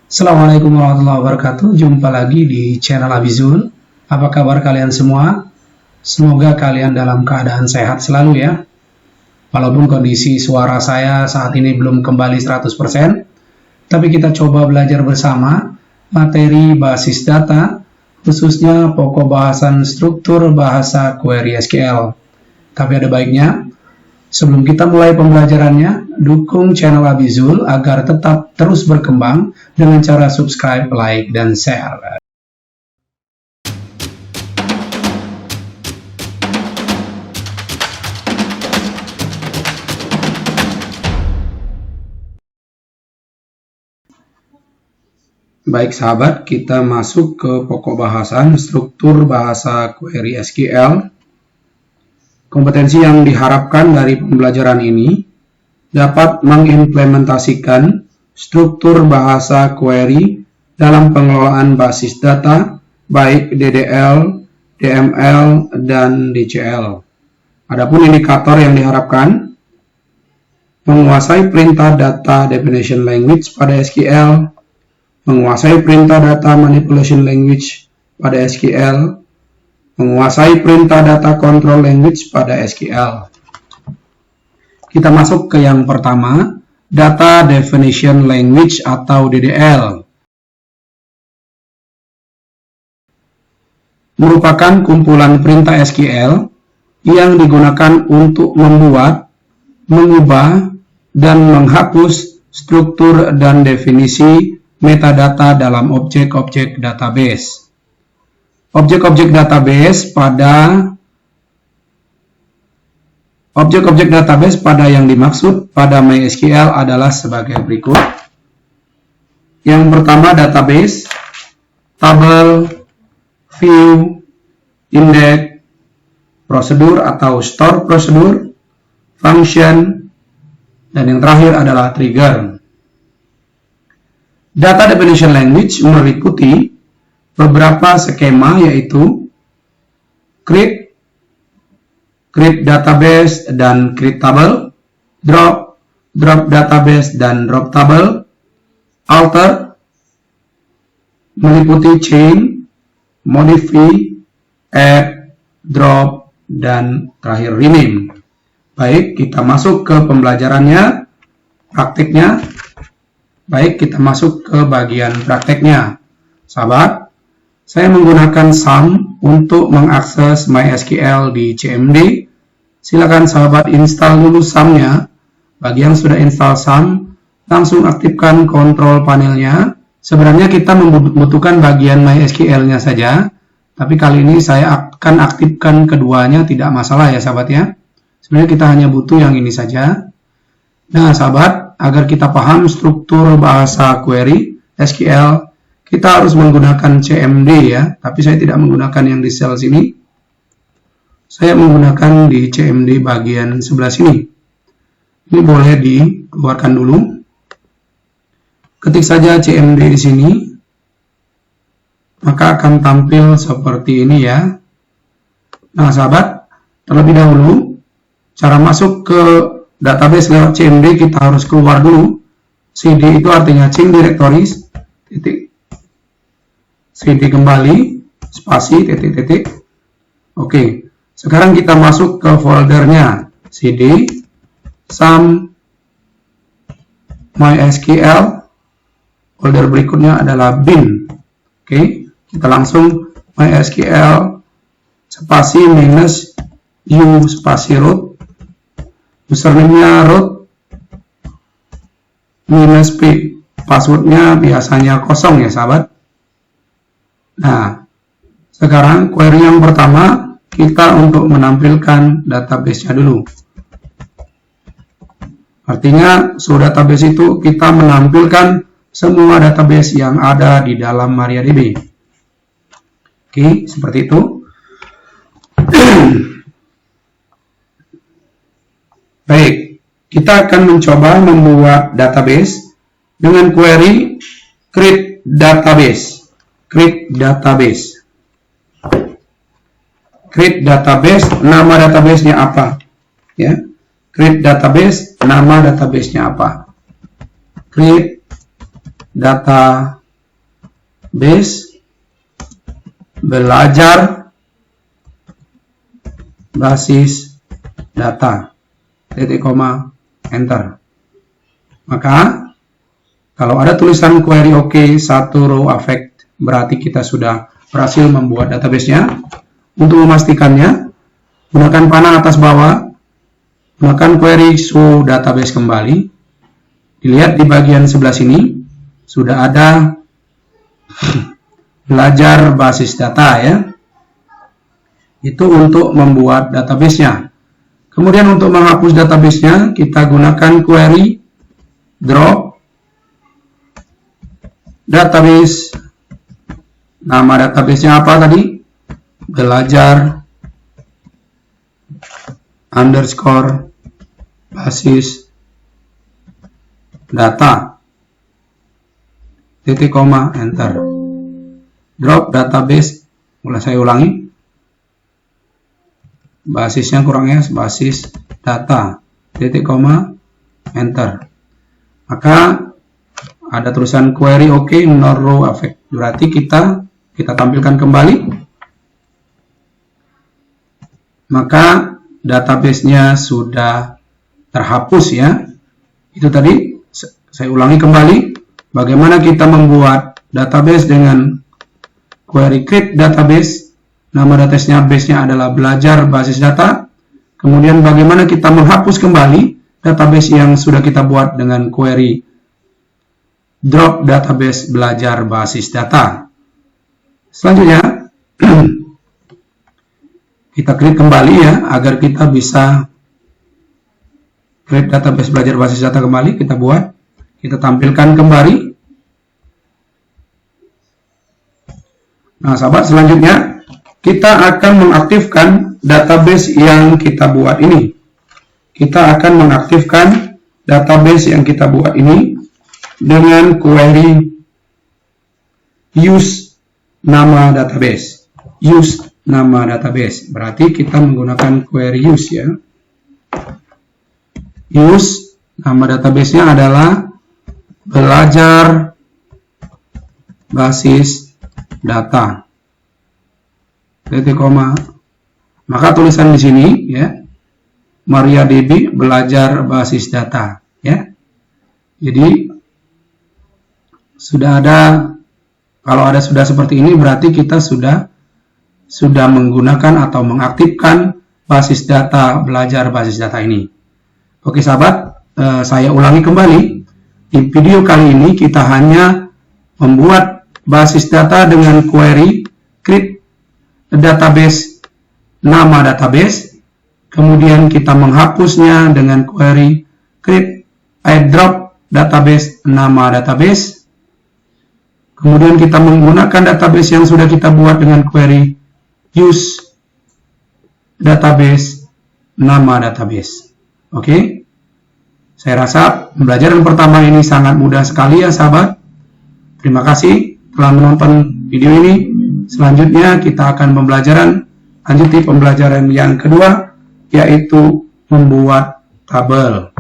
Assalamualaikum warahmatullahi wabarakatuh. Jumpa lagi di channel Abizul. Apa kabar kalian semua? Semoga kalian dalam keadaan sehat selalu ya. Walaupun kondisi suara saya saat ini belum kembali 100%, tapi kita coba belajar bersama materi basis data, khususnya pokok bahasan struktur bahasa query SQL. Tapi ada baiknya, sebelum kita mulai pembelajarannya, dukung channel Abizul agar tetap terus berkembang dengan cara subscribe, like, dan share. Baik sahabat, kita masuk ke pokok bahasan struktur bahasa query SQL. Kompetensi yang diharapkan dari pembelajaran ini dapat mengimplementasikan struktur bahasa query dalam pengelolaan basis data, baik DDL, DML, dan DCL. Adapun indikator yang diharapkan, menguasai perintah data definition language pada SQL, menguasai perintah data manipulation language pada SQL, menguasai perintah data control language pada SQL. Kita masuk ke yang pertama, data definition language atau DDL. Merupakan kumpulan perintah SQL yang digunakan untuk membuat, mengubah, dan menghapus struktur dan definisi metadata dalam objek-objek database. Objek-objek database pada yang dimaksud pada MySQL adalah sebagai berikut. Yang pertama, database, tabel, view, index, prosedur atau store prosedur, function, dan yang terakhir adalah trigger. Data definition language meliputi beberapa skema, yaitu create database dan create table, drop database dan drop table, alter, meliputi chain, modify, add, drop, dan terakhir rename. Baik, kita masuk ke pembelajarannya, praktiknya. Baik, kita masuk ke bagian prakteknya. Sahabat, saya menggunakan SUM untuk mengakses MySQL di CMD. Silakan sahabat install dulu SUM-nya. Bagi yang sudah install SUM, langsung aktifkan kontrol panelnya. Sebenarnya kita membutuhkan bagian MySQL-nya saja, tapi kali ini saya akan aktifkan keduanya, tidak masalah ya sahabat ya. Sebenarnya kita hanya butuh yang ini saja. Nah sahabat, agar kita paham struktur bahasa query SQL, kita harus menggunakan CMD ya, tapi saya tidak menggunakan yang di sel sini. Saya menggunakan di CMD bagian sebelah sini. Ini boleh dikeluarkan dulu. Ketik saja CMD di sini, maka akan tampil seperti ini ya. Nah sahabat, terlebih dahulu, cara masuk ke database lewat CMD kita harus keluar dulu. CD itu artinya change directories, titik. CD kembali, spasi, titik-titik. Oke, sekarang kita masuk ke foldernya. CD, SUM, MySQL. Folder berikutnya adalah bin. Oke, kita langsung MySQL, spasi minus U spasi root. Username-nya root, minus P. Passwordnya biasanya kosong ya sahabat. Nah, sekarang query yang pertama kita untuk menampilkan database-nya dulu. Artinya, database itu kita menampilkan semua database yang ada di dalam MariaDB. Oke, seperti itu. Baik, kita akan mencoba membuat database dengan query create database. Create database, nama database-nya apa? Ya, create database, nama database-nya apa? Create database belajar basis data, titik koma, enter. Maka kalau ada tulisan query OK, satu row affect, berarti kita sudah berhasil membuat database-nya. Untuk memastikannya, gunakan panah atas bawah, gunakan query show database kembali. Dilihat di bagian sebelah sini, sudah ada belajar basis data ya. Itu untuk membuat database-nya. Kemudian untuk menghapus database-nya, kita gunakan query drop database. Nama database-nya apa tadi? Belajar underscore basis data, titik koma, enter. Drop database, saya ulangi, basisnya kurangnya basis data, titik koma, enter. Maka ada tulisan query OK, no row affect, berarti kita tampilkan kembali. Maka database-nya sudah terhapus ya. Itu tadi saya ulangi kembali bagaimana kita membuat database dengan query create database. Nama database-nya base-nya adalah belajar basis data. Kemudian bagaimana kita menghapus kembali database yang sudah kita buat dengan query drop database belajar basis data. Selanjutnya kita klik kembali ya, agar kita bisa create database belajar basis data kembali. Kita buat, kita tampilkan kembali. Nah sahabat, selanjutnya kita akan mengaktifkan database yang kita buat ini. Kita akan mengaktifkan database yang kita buat ini dengan query use nama database. Use nama database, berarti kita menggunakan query use ya. Use, nama database-nya adalah belajar basis data, titik koma. Maka tulisan di sini ya, MariaDB belajar basis data ya. Jadi sudah ada, kalau ada sudah seperti ini berarti kita sudah menggunakan atau mengaktifkan basis data belajar basis data ini. Oke sahabat, saya ulangi kembali. Di video kali ini kita hanya membuat basis data dengan query create database nama database. Kemudian kita menghapusnya dengan query create drop database nama database. Kemudian kita menggunakan database yang sudah kita buat dengan query use database nama database. Oke, saya rasa pembelajaran pertama ini sangat mudah sekali ya sahabat. Terima kasih telah menonton video ini. Selanjutnya kita akan lanjuti pembelajaran yang kedua, yaitu membuat tabel.